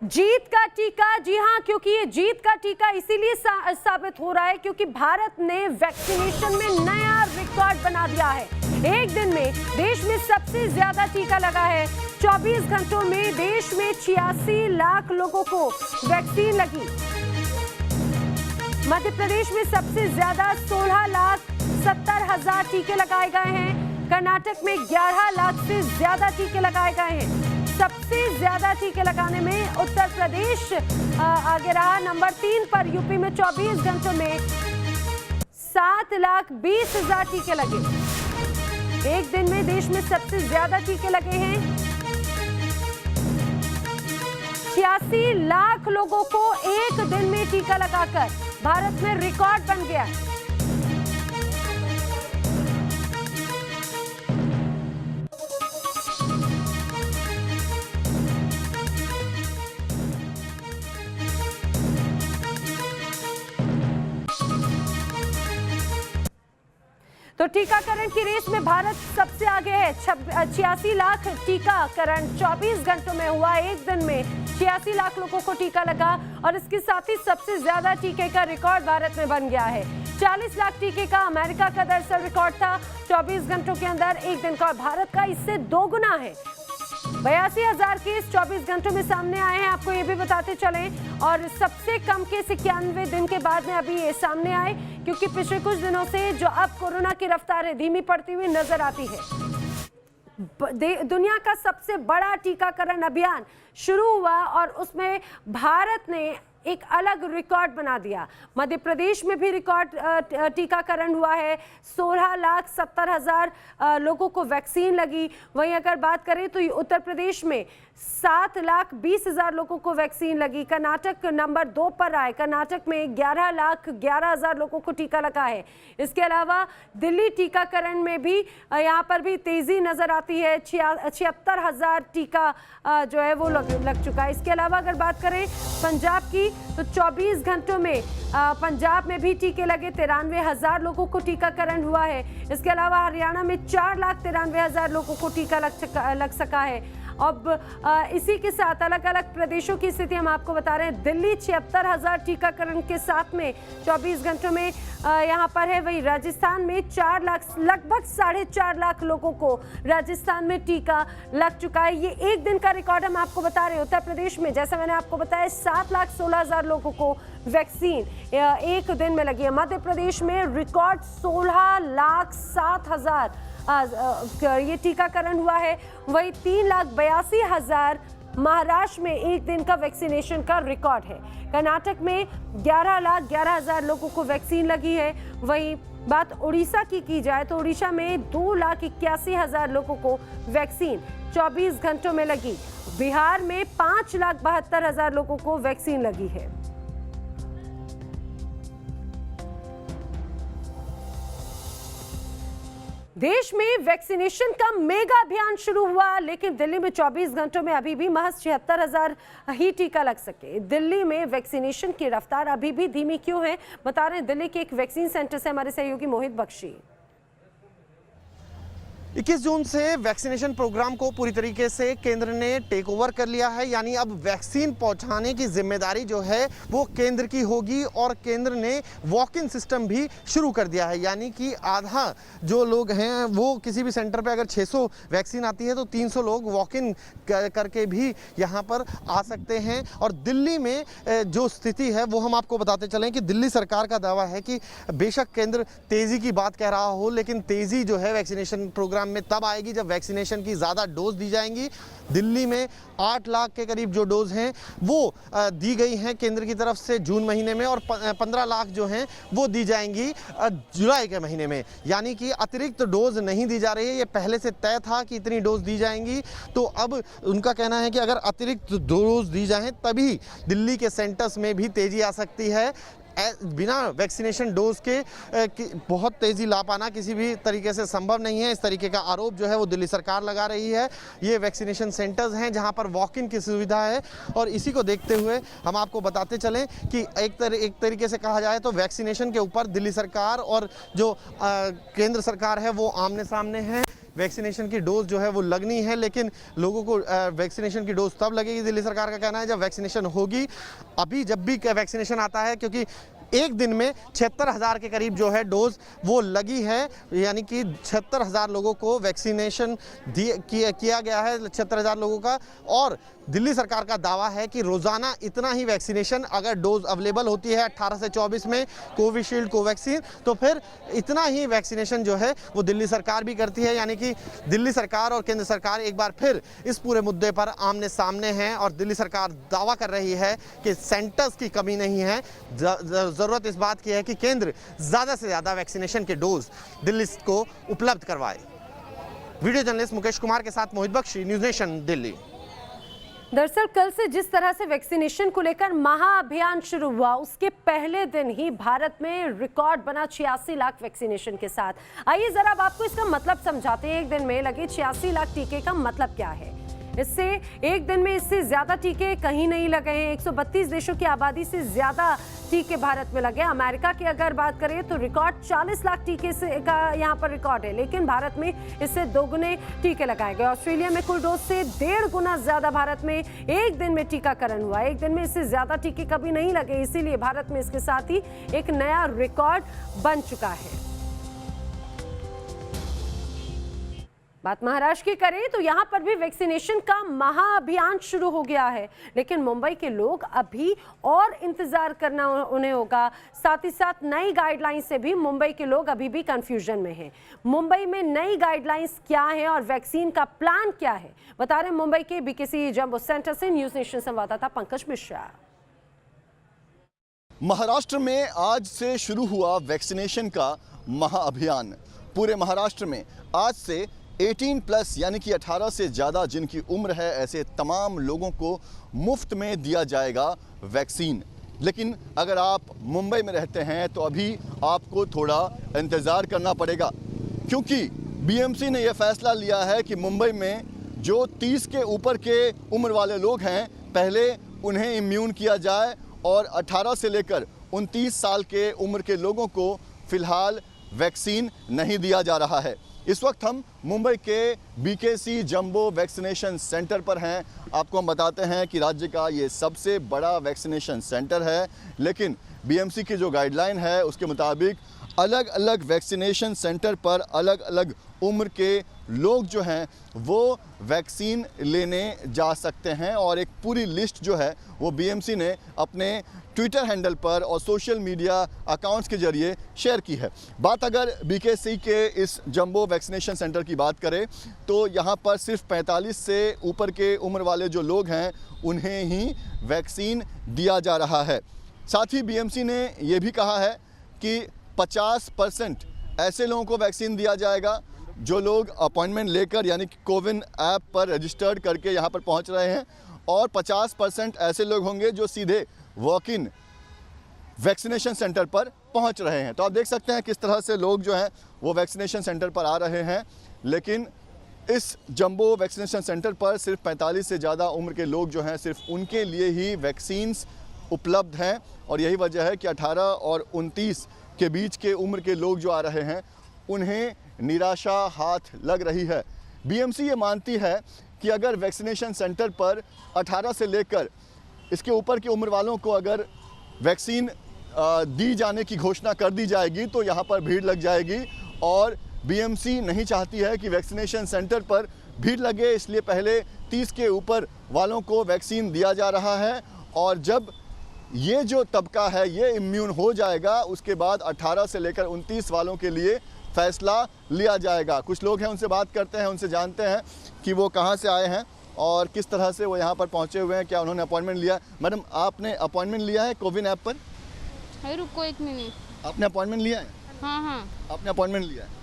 जीत का टीका, जी हां, क्योंकि ये जीत का टीका इसीलिए साबित हो रहा है क्योंकि भारत ने वैक्सीनेशन में नया रिकॉर्ड बना दिया है। एक दिन में देश में सबसे ज्यादा टीका लगा है। 24 घंटों में देश में 86 लाख लोगों को वैक्सीन लगी। मध्य प्रदेश में सबसे ज्यादा 16,70,000 टीके लगाए गए हैं। कर्नाटक में 11 लाख से ज्यादा टीके लगाए गए हैं। सबसे ज्यादा टीके लगाने में उत्तर प्रदेश आगे रहा नंबर 3 पर। यूपी में 24 घंटों में 7,20,000 टीके लगे। एक दिन में देश में सबसे ज्यादा टीके लगे हैं। 86 लाख लोगों को एक दिन में टीका लगाकर भारत में रिकॉर्ड बन गया। तो टीकाकरण की रेस में भारत सबसे आगे है। 86 लाख टीकाकरण 24 घंटों में हुआ। एक दिन में 86 लाख लोगों को टीका लगा और इसके साथ ही सबसे ज्यादा टीके का रिकॉर्ड भारत में बन गया है। 40 लाख टीके का अमेरिका का दरअसल रिकॉर्ड था 24 घंटों के अंदर एक दिन का। भारत का इससे 2 गुना है। 82,000 केस 24 घंटों में सामने आए हैं, आपको ये भी बताते चलें। और सबसे कम केस 91 दिन के बाद में अभी ये सामने आए, क्योंकि पिछले कुछ दिनों से जो अब कोरोना की रफ्तार है धीमी पड़ती हुई नजर आती है। दुनिया का सबसे बड़ा टीकाकरण अभियान शुरू हुआ और उसमें भारत ने एक अलग रिकॉर्ड बना दिया। मध्य प्रदेश में भी रिकॉर्ड टीकाकरण हुआ है। 16,70,000 लोगों को वैक्सीन लगी। वहीं अगर बात करें तो उत्तर प्रदेश में 7,20,000 लोगों को वैक्सीन लगी। कर्नाटक नंबर 2 पर आए। कर्नाटक में 11,11,000 लोगों को टीका लगा है। इसके अलावा दिल्ली टीकाकरण में भी यहाँ पर भी तेजी नजर आती है। 76,000 टीका जो है वो लग चुका है। इसके अलावा अगर बात करें पंजाब की तो 24 घंटों में पंजाब में भी टीके लगे। 93,000 लोगों को टीकाकरण हुआ है। इसके अलावा हरियाणा में 4,93,000 लोगों को टीका लग सका है। अब इसी के साथ अलग अलग प्रदेशों की स्थिति हम आपको बता रहे हैं। दिल्ली 76,000 टीकाकरण के साथ में 24 घंटों में यहाँ पर है। वही राजस्थान में 4 लाख लगभग 4.5 लाख लोगों को राजस्थान में टीका लग चुका है। ये एक दिन का रिकॉर्ड हम आपको बता रहे हैं। उत्तर प्रदेश में जैसा मैंने आपको बताया 7,16,000 लोगों को वैक्सीन एक दिन में लगी है। मध्य प्रदेश में रिकॉर्ड 16,07,000 ये टीकाकरण हुआ है। वही 3,82,000 महाराष्ट्र में एक दिन का वैक्सीनेशन का रिकॉर्ड है। कर्नाटक में 11,11,000 लोगों को वैक्सीन लगी है। वही बात उड़ीसा की जाए तो उड़ीसा में 2,81,000 लोगों को वैक्सीन 24 घंटों में लगी। बिहार में 5,72,000 लोगों को वैक्सीन लगी है। देश में वैक्सीनेशन का मेगा अभियान शुरू हुआ, लेकिन दिल्ली में 24 घंटों में अभी भी महज 76,000 ही टीका लग सके। दिल्ली में वैक्सीनेशन की रफ्तार अभी भी धीमी क्यों है, बता रहे हैं दिल्ली के एक वैक्सीन सेंटर से हमारे सहयोगी मोहित बख्शी। 21 जून से वैक्सीनेशन प्रोग्राम को पूरी तरीके से केंद्र ने टेक ओवर कर लिया है। यानी अब वैक्सीन पहुंचाने की जिम्मेदारी जो है वो केंद्र की होगी और केंद्र ने वॉक इन सिस्टम भी शुरू कर दिया है। यानी कि आधा जो लोग हैं वो किसी भी सेंटर पे अगर 600 वैक्सीन आती है तो 300 लोग वॉक इन करके भी यहाँ पर आ सकते हैं। और दिल्ली में जो स्थिति है वो हम आपको बताते चलें कि दिल्ली सरकार का दावा है कि बेशक केंद्र तेज़ी की बात कह रहा हो, लेकिन तेज़ी जो है वैक्सीनेशन प्रोग्राम में तब आएगी जब वैक्सीनेशन की ज़्यादा डोज दी जाएंगी। दिल्ली में 8 लाख के करीब जो डोज हैं वो दी गई हैं केंद्र की तरफ से जून महीने में, और 15 लाख जो हैं वो दी जाएंगी जुलाई के महीने में। यानी कि अतिरिक्त डोज नहीं दी जा रही है। ये पहले से तय था कि इतनी डोज दी जाएंगी, तो अब उनका कहना है कि अगर अतिरिक्त डोज दी जाएं तभी दिल्ली के सेंटर्स में भी तेज़ी आ सकती है। बिना वैक्सीनेशन डोज के बहुत तेज़ी ला पाना किसी भी तरीके से संभव नहीं है। इस तरीके का आरोप जो है वो दिल्ली सरकार लगा रही है। ये वैक्सीनेशन सेंटर्स हैं जहां पर वॉक इन की सुविधा है, और इसी को देखते हुए हम आपको बताते चलें कि एक तरीके से कहा जाए तो वैक्सीनेशन के ऊपर दिल्ली सरकार और जो केंद्र सरकार है वो आमने सामने हैं। वैक्सीनेशन की डोज जो है वो लगनी है, लेकिन लोगों को वैक्सीनेशन की डोज तब लगेगी, दिल्ली सरकार का कहना है, जब वैक्सीनेशन होगी। अभी जब भी वैक्सीनेशन आता है, क्योंकि एक दिन में 76,000 के करीब जो है डोज वो लगी है, यानी कि 76,000 लोगों को वैक्सीनेशन किया गया है, 76,000 लोगों का। और दिल्ली सरकार का दावा है कि रोज़ाना इतना ही वैक्सीनेशन अगर डोज अवेलेबल होती है 18 से 24 में कोविशील्ड कोवैक्सीन, तो फिर इतना ही वैक्सीनेशन जो है वो दिल्ली सरकार भी करती है। यानी कि दिल्ली सरकार और केंद्र सरकार एक बार फिर इस पूरे मुद्दे पर आमने सामने हैं और दिल्ली सरकार दावा कर रही है कि सेंटर्स की कमी नहीं है। ज़रूरत इस बात की है कि केंद्र ज़्यादा से ज़्यादा वैक्सीनेशन के डोज दिल्ली को उपलब्ध करवाए। वीडियो जर्नलिस्ट मुकेश कुमार के साथ मोहित बख्शी, न्यूज़ नेशन, दिल्ली। दरअसल कल से जिस तरह से वैक्सीनेशन को लेकर महाअभियान शुरू हुआ, उसके पहले दिन ही भारत में रिकॉर्ड बना 86 लाख वैक्सीनेशन के साथ। आइए जरा अब आपको इसका मतलब समझाते हैं। एक दिन में लगे 86 लाख टीके का मतलब क्या है। इससे एक दिन में इससे ज्यादा टीके कहीं नहीं लगे हैं। 132 देशों की आबादी से ज्यादा टीके भारत में लगे। अमेरिका की अगर बात करें तो रिकॉर्ड 40 लाख टीके से का यहाँ पर रिकॉर्ड है, लेकिन भारत में इससे 2 गुने टीके लगाए गए। ऑस्ट्रेलिया में कुल डोज से 1.5 गुना ज्यादा भारत में एक दिन में टीकाकरण हुआ। एक दिन में इससे ज्यादा टीके कभी नहीं लगे, इसीलिए भारत में इसके साथ ही एक नया रिकॉर्ड बन चुका है। बात महाराष्ट्र की करें तो यहां पर भी वैक्सीनेशन का महाअभियान शुरू हो गया है, लेकिन मुंबई के लोग अभी और इंतजार करना उन्हें होगा। साथ ही साथ नई गाइडलाइंस से भी मुंबई के लोग अभी भी कंफ्यूजन में हैं। मुंबई में नई गाइडलाइंस क्या है और वैक्सीन का प्लान क्या है, बता रहे मुंबई के बीकेसी जंबो सेंटर से न्यूज नेशन संवाददाता पंकज मिश्रा। महाराष्ट्र में आज से शुरू हुआ वैक्सीनेशन का महाअभियान। पूरे महाराष्ट्र में आज से 18+ यानी कि 18 से ज़्यादा जिनकी उम्र है, ऐसे तमाम लोगों को मुफ्त में दिया जाएगा वैक्सीन। लेकिन अगर आप मुंबई में रहते हैं तो अभी आपको थोड़ा इंतज़ार करना पड़ेगा, क्योंकि बीएमसी ने यह फैसला लिया है कि मुंबई में जो 30 के ऊपर के उम्र वाले लोग हैं, पहले उन्हें इम्यून किया जाए और 18 से लेकर 29 साल के उम्र के लोगों को फ़िलहाल वैक्सीन नहीं दिया जा रहा है। इस वक्त हम मुंबई के बीकेसी जंबो वैक्सीनेशन सेंटर पर हैं। आपको हम बताते हैं कि राज्य का ये सबसे बड़ा वैक्सीनेशन सेंटर है, लेकिन बीएमसी की जो गाइडलाइन है उसके मुताबिक अलग अलग वैक्सीनेशन सेंटर पर अलग अलग उम्र के लोग जो हैं वो वैक्सीन लेने जा सकते हैं, और एक पूरी लिस्ट जो है वो बीएमसी ने अपने ट्विटर हैंडल पर और सोशल मीडिया अकाउंट्स के जरिए शेयर की है। बात अगर बीकेसी के इस जंबो वैक्सीनेशन सेंटर की बात करें तो यहाँ पर सिर्फ 45 से ऊपर के उम्र वाले जो लोग हैं उन्हें ही वैक्सीन दिया जा रहा है। साथ ही बीएमसी ने ये भी कहा है कि 50% ऐसे लोगों को वैक्सीन दिया जाएगा जो लोग अपॉइंटमेंट लेकर यानी कि कोविन ऐप पर रजिस्टर्ड करके यहाँ पर पहुँच रहे हैं, और 50% ऐसे लोग होंगे जो सीधे वॉक इन वैक्सीनेशन सेंटर पर पहुँच रहे हैं। तो आप देख सकते हैं किस तरह से लोग जो हैं वो वैक्सीनेशन सेंटर पर आ रहे हैं, लेकिन इस जंबो वैक्सीनेशन सेंटर पर सिर्फ 45 से ज़्यादा उम्र के लोग जो हैं सिर्फ उनके लिए ही वैक्सीन्स उपलब्ध हैं, और यही वजह है कि 18 और 29 के बीच के उम्र के लोग जो आ रहे हैं उन्हें निराशा हाथ लग रही है। बीएमसी ये मानती है कि अगर वैक्सीनेशन सेंटर पर 18 से लेकर इसके ऊपर की उम्र वालों को अगर वैक्सीन दी जाने की घोषणा कर दी जाएगी तो यहाँ पर भीड़ लग जाएगी, और बीएमसी नहीं चाहती है कि वैक्सीनेशन सेंटर पर भीड़ लगे, इसलिए पहले 30 के ऊपर वालों को वैक्सीन दिया जा रहा है, और जब ये जो तबका है ये इम्यून हो जाएगा उसके बाद 18 से लेकर 29 वालों के लिए फैसला लिया जाएगा। कुछ लोग हैं, उनसे बात करते हैं, उनसे जानते हैं कि वो कहाँ से आए हैं और किस तरह से वो यहाँ पर पहुँचे हुए हैं, क्या उन्होंने अपॉइंटमेंट लिया। मैडम, आपने अपॉइंटमेंट लिया है कोविन ऐप पर? अरे रुको 1 मिनट। आपने अपॉइंटमेंट लिया है? हाँ, आपने अपॉइंटमेंट लिया है।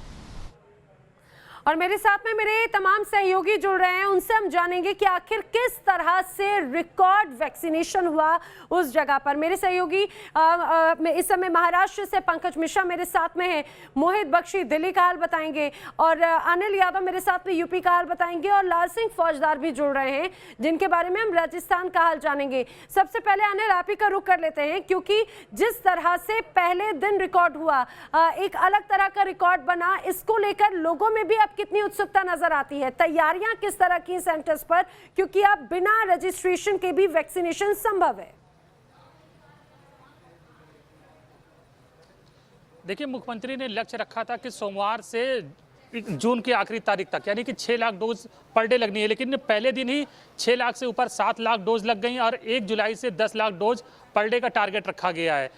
और मेरे साथ में मेरे तमाम सहयोगी जुड़ रहे हैं, उनसे हम जानेंगे कि आखिर किस तरह से रिकॉर्ड वैक्सीनेशन हुआ उस जगह पर। मेरे सहयोगी इस समय महाराष्ट्र से पंकज मिश्रा मेरे साथ में है, मोहित बख्शी दिल्ली का हाल बताएंगे, और अनिल यादव मेरे साथ में यूपी का हाल बताएंगे, और लाल सिंह फौजदार भी जुड़ रहे हैं जिनके बारे में हम राजस्थान का हाल जानेंगे। सबसे पहले अनिल, आप ही का रुख कर लेते हैं, क्योंकि जिस तरह से पहले दिन रिकॉर्ड हुआ, एक अलग तरह का रिकॉर्ड बना, इसको लेकर लोगों में भी अब कितनी उत्सुकता नजर आती है? तैयारियां किस तरह की सेंटर्स पर, क्योंकि अब बिना रजिस्ट्रेशन के भी वैक्सीनेशन संभव है? देखिए, मुख्यमंत्री ने लक्ष्य रखा था कि सोमवार से जून की आखिरी तारीख तक यानी कि 6 लाख डोज पर डे लगनी है, लेकिन पहले दिन ही 6 लाख से ऊपर 7 लाख डोज लग गई और 1 जुलाई से 10 लाख डोज पर डे का टारगेट रखा गया है।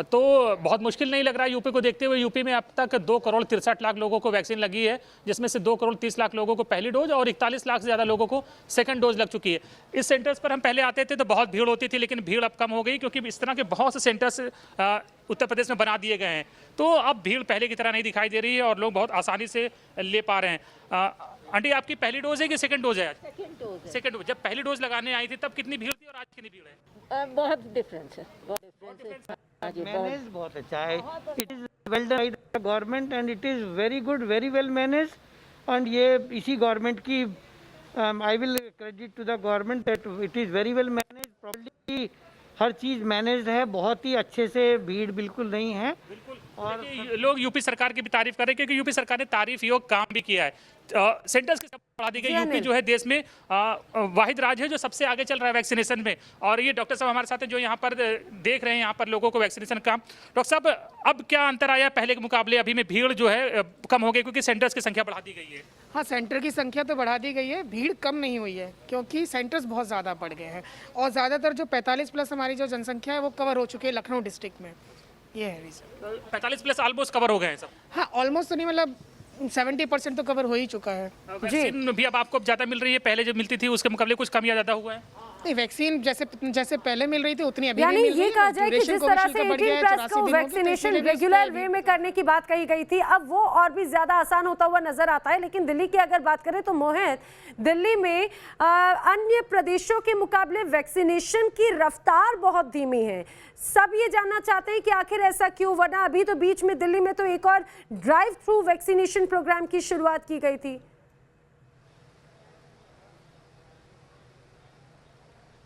तो बहुत मुश्किल नहीं लग रहा है यूपी को देखते हुए। यूपी में अब तक 2 करोड़ 63 लाख लोगों को वैक्सीन लगी है, जिसमें से 2 करोड़ 30 लाख लोगों को पहली डोज और 41 लाख से ज़्यादा लोगों को सेकंड डोज लग चुकी है। इस सेंटर्स पर हम पहले आते थे तो बहुत भीड़ होती थी, लेकिन भीड़ अब कम हो गई क्योंकि इस तरह के बहुत से सेंटर्स उत्तर प्रदेश में बना दिए गए हैं। तो अब भीड़ पहले की तरह नहीं दिखाई दे रही है और लोग बहुत आसानी से ले पा रहे हैं। आंटी, आपकी पहली डोज है कि सेकंड डोज है? Second dose. जब पहली डोज लगाने आई थी तब कितनी भीड़ थी और आज कितनी भीड़ है? बहुत डिफरेंस है, बहुत डिफरेंस है। मैनेज बहुत अच्छा है, it is well done by the government and it is very good, very well manage. And ये इसी गवर्नमेंट की I will credit to the government that it is very well manage. Properly हर चीज़ managed है बहुत ही अच्छे से, भीड़ बिल्कुल नहीं है। और लोग यूपी सरकार की भी तारीफ कर रहे हैं क्योंकि यूपी सरकार ने तारीफ योग काम भी किया है। सेंटर्स की बढ़ा दी गई। यूपी जो है देश में वाहिद राज्य है जो सबसे आगे चल रहा है वैक्सीनेशन में। और ये डॉक्टर साहब हमारे साथ हैं जो यहाँ पर देख रहे हैं यहाँ पर लोगों को वैक्सीनेशन का। डॉक्टर साहब, अब क्या अंतर आया पहले के मुकाबले? अभी में भीड़ जो है कम हो गई क्योंकि सेंटर्स की संख्या बढ़ा दी गई है। हाँ, सेंटर की संख्या तो बढ़ा दी गई है, भीड़ कम नहीं हुई है क्योंकि सेंटर्स बहुत ज़्यादा बढ़ गए हैं और ज़्यादातर जो 45+ हमारी जो जनसंख्या है वो कवर हो चुकी है लखनऊ डिस्ट्रिक्ट में। ये है रीज़न। 45+ ऑलमोस्ट कवर हो गए हैं सब? हाँ, ऑलमोस्ट तो नहीं, मतलब 70% तो कवर हो ही चुका है। वैक्सीन भी अब आपको ज़्यादा मिल रही है, पहले जो मिलती थी उसके मुकाबले कुछ कम या ज़्यादा हुआ है? नहीं, वैक्सीन जैसे पहले मिल रही थी उतनी अभी नहीं यानी मिल ये रही है। कहा जाए कि जिस तरह से 18+ को तो वैक्सीनेशन रेगुलर वे में करने की बात कही गई थी, अब वो और भी ज्यादा आसान होता हुआ नजर आता है। लेकिन दिल्ली की अगर बात करें तो मोहित, दिल्ली में अन्य प्रदेशों के मुकाबले वैक्सीनेशन की रफ्तार बहुत धीमी है। सब ये जानना चाहते हैं कि आखिर ऐसा क्यों, वरना अभी तो बीच में दिल्ली में तो एक और ड्राइव थ्रू वैक्सीनेशन प्रोग्राम की शुरुआत की गई थी।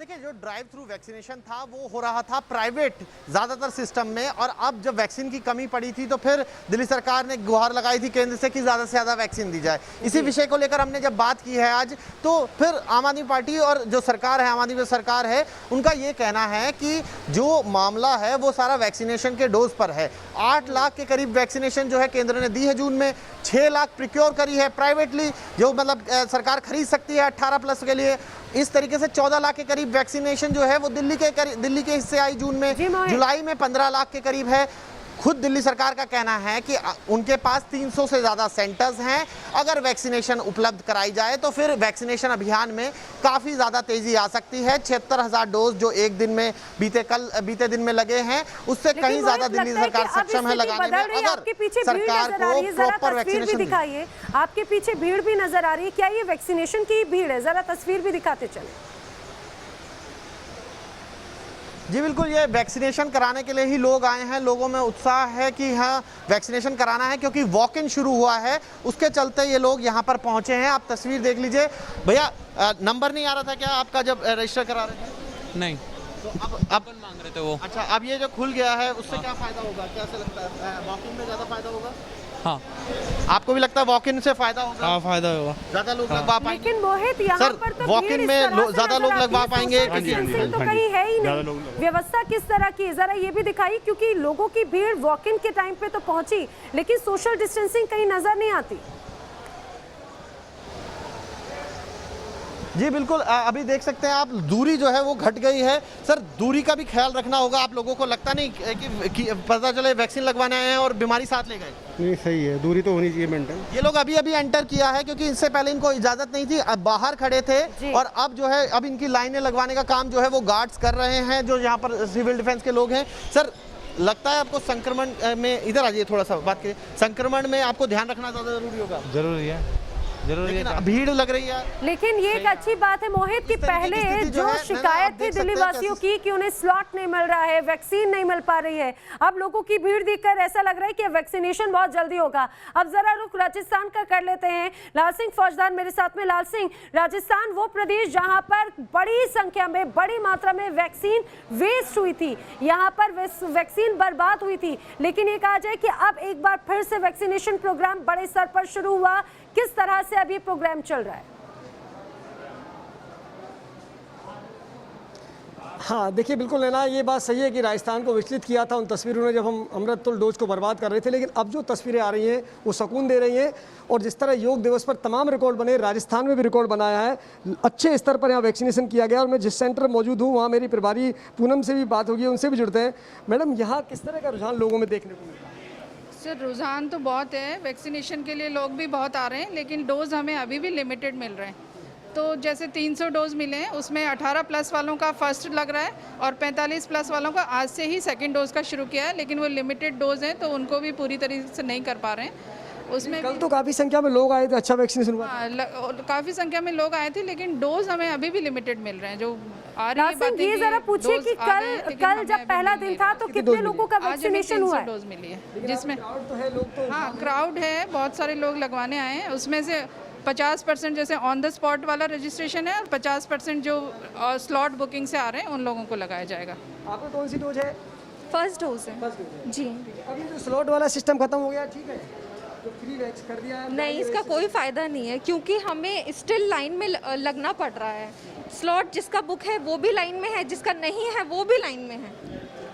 देखिए, जो ड्राइव थ्रू वैक्सीनेशन था वो हो रहा था प्राइवेट ज़्यादातर सिस्टम में, और अब जब वैक्सीन की कमी पड़ी थी तो फिर दिल्ली सरकार ने गुहार लगाई थी केंद्र से कि ज़्यादा से ज़्यादा वैक्सीन दी जाए। इसी विषय को लेकर हमने जब बात की है आज, तो फिर आम आदमी पार्टी और जो सरकार है, आम आदमी सरकार है, उनका ये कहना है कि जो मामला है वो सारा वैक्सीनेशन के डोज पर है। 8 लाख के करीब वैक्सीनेशन जो है केंद्र ने दी है जून में, 6 लाख प्रिक्योर करी है प्राइवेटली, जो मतलब सरकार खरीद सकती है 18+ के लिए। इस तरीके से 14 लाख के करीब वैक्सीनेशन जो है वो दिल्ली के हिस्से आई जून में। जुलाई में 15 लाख के करीब है। खुद दिल्ली सरकार का कहना है कि उनके पास 300 से ज़्यादा सेंटर्स हैं। अगर वैक्सीनेशन उपलब्ध कराई जाए तो फिर वैक्सीनेशन अभियान में काफ़ी ज़्यादा तेज़ी आ सकती है। 76,000 डोज जो एक दिन में बीते दिन में लगे हैं, उससे कहीं ज़्यादा दिल्ली सरकार सक्षम है लगाने में। अगर सरकार को प्रॉपर वैक्सीनेशन दिखाइए, आपके पीछे भीड़ भी नजर आ रही है, क्या ये वैक्सीनेशन की भीड़ है? जरा तस्वीर भी दिखाते चले। जी बिल्कुल, ये वैक्सीनेशन कराने के लिए ही लोग आए हैं। लोगों में उत्साह है कि हाँ वैक्सीनेशन कराना है, क्योंकि वॉक इन शुरू हुआ है, उसके चलते ये लोग यहाँ पर पहुँचे हैं। आप तस्वीर देख लीजिए। भैया, नंबर नहीं आ रहा था क्या आपका जब रजिस्टर करा रहे थे? नहीं, तो अब मांग रहे थे वो। अच्छा, अब ये जो खुल गया है उससे क्या फ़ायदा होगा, कैसे लगता है? वॉक इन में ज़्यादा फायदा होगा? हाँ, आपको भी लगता है वॉक इन से फायदा होगा? हाँ, फायदा होगा, ज़्यादा लोग लगवा पाएंगे। लेकिन मोहित, यहाँ पर तो वॉक इन में ज़्यादा लोग लगवा पाएंगे? तो कहीं है ही नहीं। व्यवस्था किस तरह की है जरा ये भी दिखाइए, क्योंकि लोगों की भीड़ वॉक इन के टाइम पे तो पहुंची, लेकिन सोशल डिस्टेंसिंग कहीं नजर नहीं आती। जी बिल्कुल, अभी देख सकते हैं आप, दूरी जो है वो घट गई है। सर, दूरी का भी ख्याल रखना होगा आप लोगों को, लगता नहीं कि पता चले वैक्सीन लगवाने आए हैं और बीमारी साथ ले गए? नहीं, सही है, दूरी तो होनी चाहिए मेंटेन। ये लोग अभी एंटर किया है क्योंकि इससे पहले इनको इजाजत नहीं थी, अब बाहर खड़े थे और अब जो है अब इनकी लाइनें लगवाने का काम जो है वो गार्ड्स कर रहे हैं, जो यहाँ पर सिविल डिफेंस के लोग हैं। सर, लगता है आपको संक्रमण में, इधर आ जाइए थोड़ा सा बात करिए, संक्रमण में आपको ध्यान रखना ज़्यादा जरूरी होगा? जरूरी है, जरूरी है। भीड़ लग रही है, लेकिन ये एक अच्छी बात है मोहित कि पहले जो शिकायत थी दिल्ली वासियों की कि उन्हें स्लॉट नहीं मिल रहा है, वैक्सीन नहीं मिल पा रही है, अब लोगों की भीड़ देखकर ऐसा लग रहा है कि वैक्सीनेशन बहुत जल्दी होगा। अब जरा रुख राजस्थान का कर लेते हैं। लाल सिंह फौजदार मेरे साथ में। लाल सिंह, राजस्थान वो प्रदेश जहां पर बड़ी संख्या में, बड़ी मात्रा में वैक्सीन वेस्ट हुई थी, यहाँ पर वैक्सीन बर्बाद हुई थी, लेकिन ये कहा जाए कि अब एक बार फिर से वैक्सीनेशन प्रोग्राम बड़े स्तर पर शुरू हुआ। किस तरह से अब ये प्रोग्राम चल रहा है? हाँ देखिए बिल्कुल नैना, ये बात सही है कि राजस्थान को विचलित किया था उन तस्वीरों ने जब हम अमृततुल्य डोज को बर्बाद कर रहे थे, लेकिन अब जो तस्वीरें आ रही हैं वो सुकून दे रही हैं। और जिस तरह योग दिवस पर तमाम रिकॉर्ड बने, राजस्थान में भी रिकॉर्ड बनाया है, अच्छे स्तर पर यहाँ वैक्सीनेशन किया गया। और मैं जिस सेंटर में मौजूद हूँ वहाँ मेरी प्रभारी पूनम से भी बात होगी, उनसे भी जुड़ते हैं। मैडम, यहाँ किस तरह का रुझान लोगों में देखने को मिलता है? सर रुझान तो बहुत है, वैक्सीनेशन के लिए लोग भी बहुत आ रहे हैं, लेकिन डोज हमें अभी भी लिमिटेड मिल रहे हैं। तो जैसे 300 डोज मिले हैं, उसमें 18 प्लस वालों का फर्स्ट लग रहा है और 45 प्लस वालों का आज से ही सेकंड डोज का शुरू किया है, लेकिन वो लिमिटेड डोज हैं तो उनको भी पूरी तरीके से नहीं कर पा रहे हैं। उसमें कल तो काफ़ी संख्या में लोग आए थे, अच्छा वैक्सीनेशन हुआ। काफ़ी संख्या में लोग आए थे, लेकिन डोज हमें अभी भी लिमिटेड मिल रहे हैं। जो आ रही है बातें, ये जरा पूछिए कि कल जब पहला दिन था तो कितने लोगों का वैक्सीनेशन हुआ है? डोज मिली है, जिसमें हाँ क्राउड है, बहुत सारे लोग लगवाने आए हैं। उसमें से 50% जैसे ऑन द स्पॉट वाला रजिस्ट्रेशन है और 50% जो स्लॉट बुकिंग से आ रहे हैं उन लोगों को लगाया जाएगा। आपको कौन सी डोज है? फर्स्ट डोज है जी। अभी जो स्लॉट वाला सिस्टम खत्म हो गया, ठीक है, तो फ्री वैक्स कर दिया है? नहीं, इसका कोई फ़ायदा नहीं है, क्योंकि हमें स्टिल लाइन में लगना पड़ रहा है। स्लॉट जिसका बुक है वो भी लाइन में है, जिसका नहीं है वो भी लाइन में है,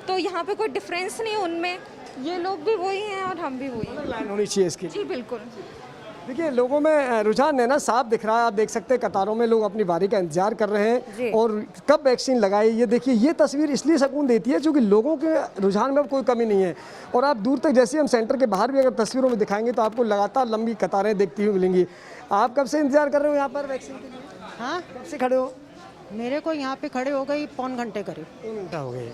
तो यहाँ पे कोई डिफरेंस नहीं है उनमें। ये लोग भी वही हैं और हम भी वही हैं। लाइन होनी चाहिए इसकी। जी बिल्कुल। देखिए लोगों में रुझान है ना, साफ दिख रहा है। आप देख सकते हैं कतारों में लोग अपनी बारी का इंतजार कर रहे हैं और कब वैक्सीन लगाए। ये देखिए, ये तस्वीर इसलिए सुकून देती है क्योंकि लोगों के रुझान में अब कोई कमी नहीं है। और आप दूर तक, जैसे हम सेंटर के बाहर भी अगर तस्वीरों में दिखाएंगे तो आपको लगातार लंबी कतारें देखती हुई मिलेंगी। आप कब से इंतजार कर रहे हो यहाँ पर वैक्सीन के लिए? हाँ, कब से खड़े हो? मेरे को यहाँ पे खड़े हो गई पौन घंटे करीब। 3 घंटा हो गए।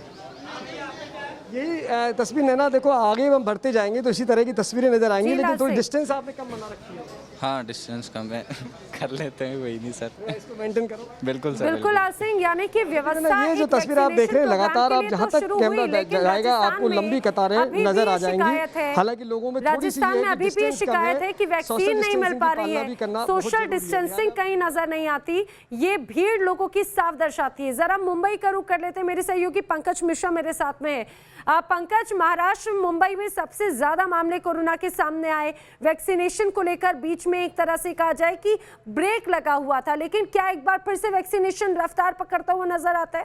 यही तस्वीर नैना, देखो आगे हम बढ़ते जाएंगे तो इसी तरह की तस्वीरें नजर आएंगी, लेकिन थोड़ी डिस्टेंस आपने कम बना रखी है। हाँ डिस्टेंस कम है, कर लेते हैं, वही नहीं सर, इसको मेंटेन करो। बिल्कुल सर, बिल्कुल लाल सिंह, यानी कि व्यवस्था, ये जो तस्वीर आप देख रहे हैं लगातार, आप जहाँ तक कैमरा जाएगा आपको लंबी कतारें नजर आ जाएंगी। हालांकि लोगों में राजस्थान में अभी भी शिकायत है कि वैक्सीन नहीं मिल पा रही है, सोशल डिस्टेंसिंग कहीं नजर नहीं आती। ये भीड़ लोगों की साफ दर्शाती है। जरा मुंबई का रुख कर लेते हैं, मेरे सहयोगी पंकज मिश्रा मेरे साथ में है। पंकज, महाराष्ट्र मुंबई में सबसे ज्यादा मामले कोरोना के सामने आए। वैक्सीनेशन को लेकर बीच में एक तरह से कहा जाए कि ब्रेक लगा हुआ था, लेकिन क्या एक बार फिर से वैक्सीनेशन रफ्तार पकड़ता हुआ नजर आता है?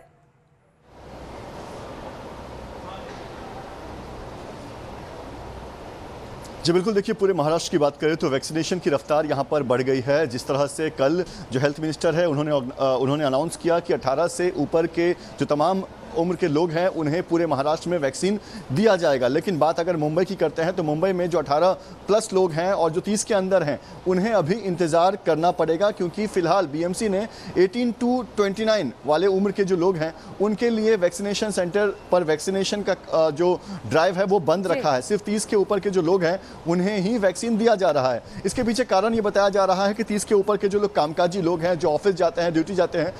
जी बिल्कुल, देखिए पूरे महाराष्ट्र की बात करें तो वैक्सीनेशन की रफ्तार यहाँ पर बढ़ गई है। जिस तरह से कल जो हेल्थ मिनिस्टर है उन्होंने अनाउंस किया कि 18 से ऊपर के जो तमाम उम्र के लोग हैं उन्हें पूरे महाराष्ट्र में वैक्सीन दिया जाएगा। लेकिन बात अगर मुंबई की करते हैं तो मुंबई में जो 18 प्लस लोग हैं और जो 30 के अंदर हैं उन्हें अभी इंतज़ार करना पड़ेगा, क्योंकि फ़िलहाल बीएमसी ने 18 to 29 वाले उम्र के जो लोग हैं उनके लिए वैक्सीनेशन सेंटर पर वैक्सीनेशन का जो ड्राइव है वो बंद रखा है। सिर्फ 30 के ऊपर के जो लोग हैं उन्हें ही वैक्सीन दिया जा रहा है। इसके पीछे कारण ये बताया जा रहा है कि 30 के ऊपर के जो लोग कामकाजी लोग हैं, जो ऑफिस जाते हैं, ड्यूटी जाते हैं,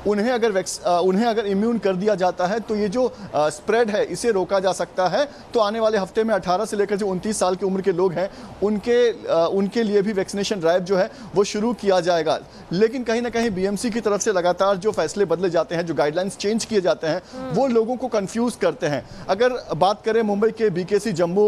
उन्हें अगर इम्यून कर दिया जाता है तो ये जो स्प्रेड है इसे रोका जा सकता है। तो आने वाले हफ्ते में 18 से लेकर जो 29 साल की उम्र के लोग हैं उनके लिए भी वैक्सीनेशन ड्राइव जो है वो शुरू किया जाएगा। लेकिन कहीं ना कहीं बीएमसी की तरफ से लगातार जो फैसले बदले जाते हैं, जो गाइडलाइंस चेंज किए जाते हैं, वो लोगों को कंफ्यूज करते हैं। अगर बात करें मुंबई के बीकेसी जम्बो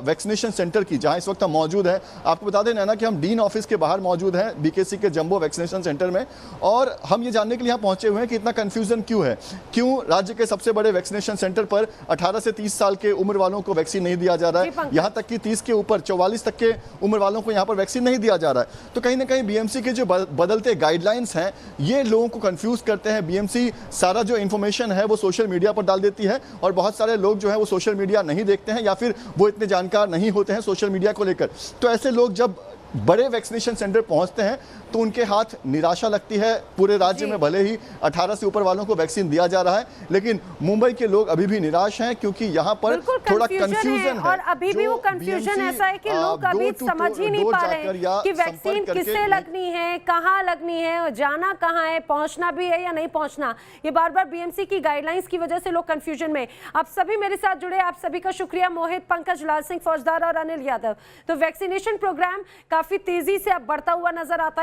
वैक्सीनेशन सेंटर की, जहां इस वक्त हम मौजूद हैं, आपको बता दें ना कि हम डीन ऑफिस के बाहर मौजूद हैं बीकेसी के जम्बो वैक्सीनेशन सेंटर में, और हम ये जानने के लिए यहाँ पहुंचे हुए हैं कि इतना कंफ्यूजन क्यों है, क्यों राज्य के सबसे बड़े वैक्सीनेशन सेंटर पर 18 से 30 साल के उम्र वालों को वैक्सीन नहीं दिया जा रहा है, यहां तक कि 30 के ऊपर 44 तक के उम्र वालों को यहां पर वैक्सीन नहीं दिया जा रहा है। तो कहीं ना कहीं बीएमसी के जो बदलते गाइडलाइंस हैं ये लोगों को कंफ्यूज करते हैं। बीएमसी सारा जो इंफॉर्मेशन है वो सोशल मीडिया पर डाल देती है और बहुत सारे लोग जो है वो सोशल मीडिया नहीं देखते हैं या फिर वो इतने जानकार नहीं होते हैं सोशल मीडिया को लेकर। तो ऐसे लोग जब बड़े वैक्सीनेशन सेंटर पहुंचते हैं तो उनके हाथ निराशा लगती है। पूरे राज्य में भले ही 18 से ऊपर वालों को वैक्सीन दिया जा रहा है, लेकिन मुंबई के लोग अभी भी निराश हैं क्योंकि यहाँ पर थोड़ा कंफ्यूजन है। और अभी भी वो कंफ्यूजन ऐसा है कि लोग अभी समझ ही नहीं पा रहे हैं कि वैक्सीन किससे लगनी है, कहाँ लगनी है, जाना कहाँ है, पहुंचना भी है या नहीं पहुंचना। ये बार बार बीएमसी की गाइडलाइंस की वजह से लोग कंफ्यूजन में। आप सभी मेरे साथ जुड़े, आप सभी का शुक्रिया। मोहित, पंकज, लाल सिंह फौजदार और अनिल यादव। तो वैक्सीनेशन प्रोग्राम काफी तेजी से अब बढ़ता हुआ नजर आता है।